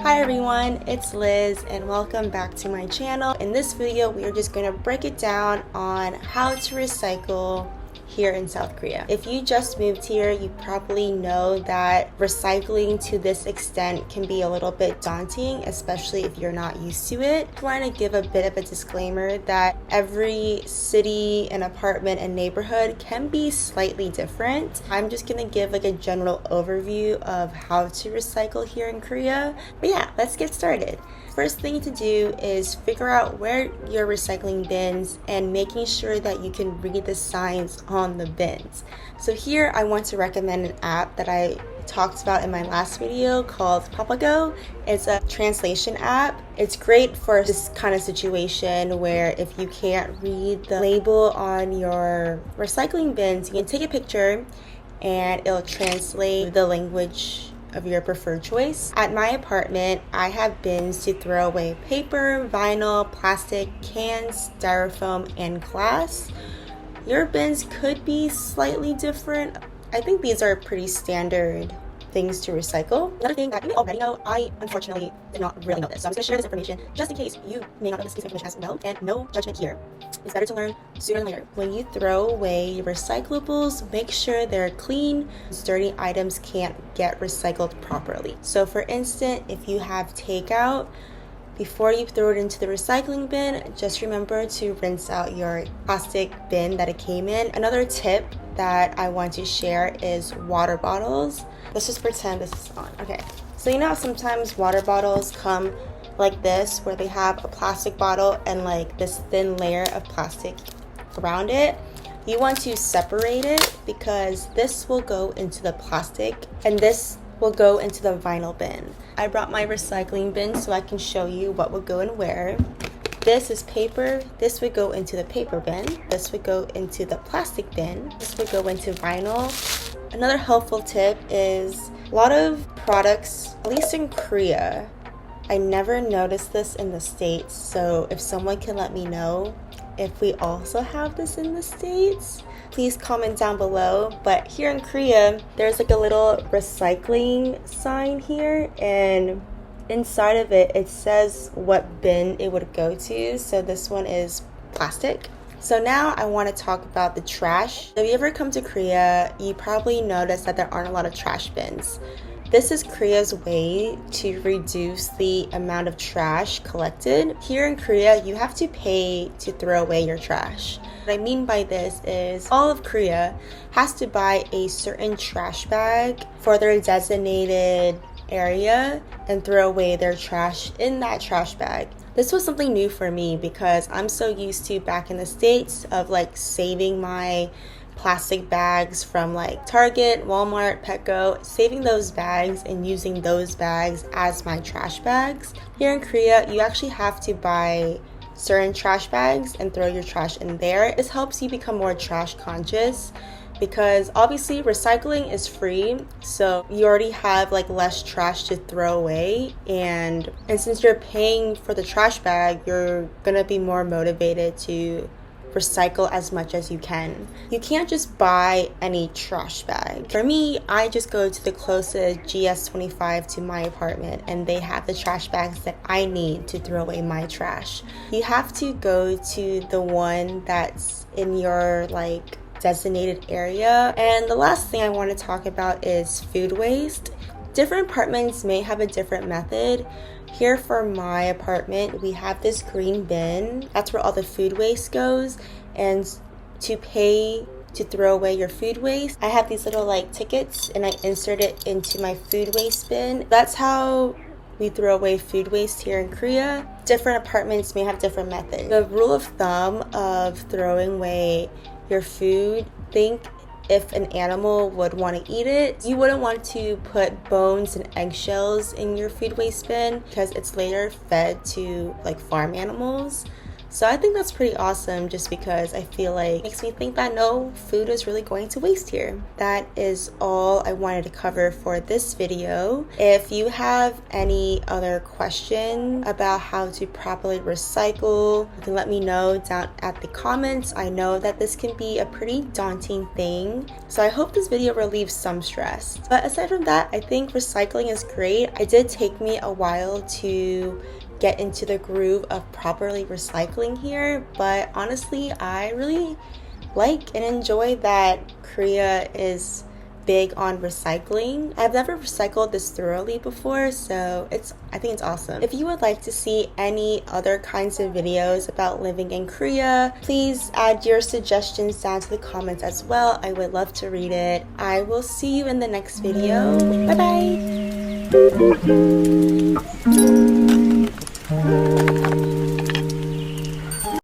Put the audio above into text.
Hi everyone, it's Liz and welcome back to my channel. In this video, we are just going to break it down on how to recycle here in South Korea. If you just moved here, you probably know that recycling to this extent can be a little bit daunting, especially if you're not used to it. I want to give a bit of a disclaimer that every city and apartment and neighborhood can be slightly different. I'm just going to give like a general overview of how to recycle here in Korea. But yeah, let's get started. First thing to do is figure out where your recycling bins and making sure that you can read the signs on the bins. So here I want to recommend an app that I talked about in my last video called Papago. It's a translation app. It's great for this kind of situation where if you can't read the label on your recycling bins, you can take a picture and it'll translate the language of your preferred choice. At my apartment, I have bins to throw away paper, vinyl, plastic, cans, styrofoam, and glass. Your bins could be slightly different. I think these are pretty standard things to recycle. Another thing that you may already know, I unfortunately did not really know this, so I'm just going to share this information just in case you may not know this piece of information as well, and no judgment here. It's better to learn sooner than later. When you throw away your recyclables, make sure they're clean. Dirty items can't get recycled properly. So for instance, if you have takeout, before you throw it into the recycling bin, just remember to rinse out your plastic bin that it came in. Another tip that I want to share is water bottles. Let's just pretend this is on. Okay, so you know how sometimes water bottles come like this, where they have a plastic bottle and like this thin layer of plastic around it. You want to separate it because this will go into the plastic and this will go into the vinyl bin. I brought my recycling bin so I can show you what would go in where. This is paper. This would go into the paper bin. This would go into the plastic bin. This would go into vinyl. Another helpful tip is a lot of products, at least in Korea, I never noticed this in the States, so if someone can let me know if we also have this in the States, please comment down below. But here in Korea, there's like a little recycling sign here, and inside of it, it says what bin it would go to. So this one is plastic. So now I want to talk about the trash. If you ever come to Korea, you probably notice that there aren't a lot of trash bins. This is Korea's way to reduce the amount of trash collected. Here in Korea, you have to pay to throw away your trash. What I mean by this is all of Korea has to buy a certain trash bag for their designated area and throw away their trash in that trash bag. This was something new for me because I'm so used to back in the States of like saving my plastic bags from like Target, Walmart, Petco, saving those bags and using those bags as my trash bags. Here in Korea, you actually have to buy certain trash bags and throw your trash in there. This helps you become more trash conscious because obviously recycling is free, so you already have like less trash to throw away, and since you're paying for the trash bag, you're gonna be more motivated to recycle as much as you can. You can't just buy any trash bag. For me, I just go to the closest GS25 to my apartment and they have the trash bags that I need to throw away my trash. You have to go to the one that's in your like designated area. And the last thing I want to talk about is food waste. Different apartments may have a different method. Here for my apartment, we have this green bin. That's where all the food waste goes. And to pay to throw away your food waste, I have these little like tickets and I insert it into my food waste bin. That's how we throw away food waste here in Korea. Different apartments may have different methods. The rule of thumb of throwing away your food, think if an animal would want to eat it, you wouldn't want to put bones and eggshells in your food waste bin because it's later fed to like farm animals. So I think that's pretty awesome, just because I feel like it makes me think that no food is really going to waste here. That is all I wanted to cover for this video. If you have any other question about how to properly recycle, you can let me know down at the comments. I know that this can be a pretty daunting thing, so I hope this video relieves some stress. But aside from that, I think recycling is great. It did take me a while to get into the groove of properly recycling here, but honestly, I really like and enjoy that Korea is big on recycling. I've never recycled this thoroughly before, so I think it's awesome. If you would like to see any other kinds of videos about living in Korea, please add your suggestions down to the comments as well. I would love to read it. I will see you in the next video. Bye bye.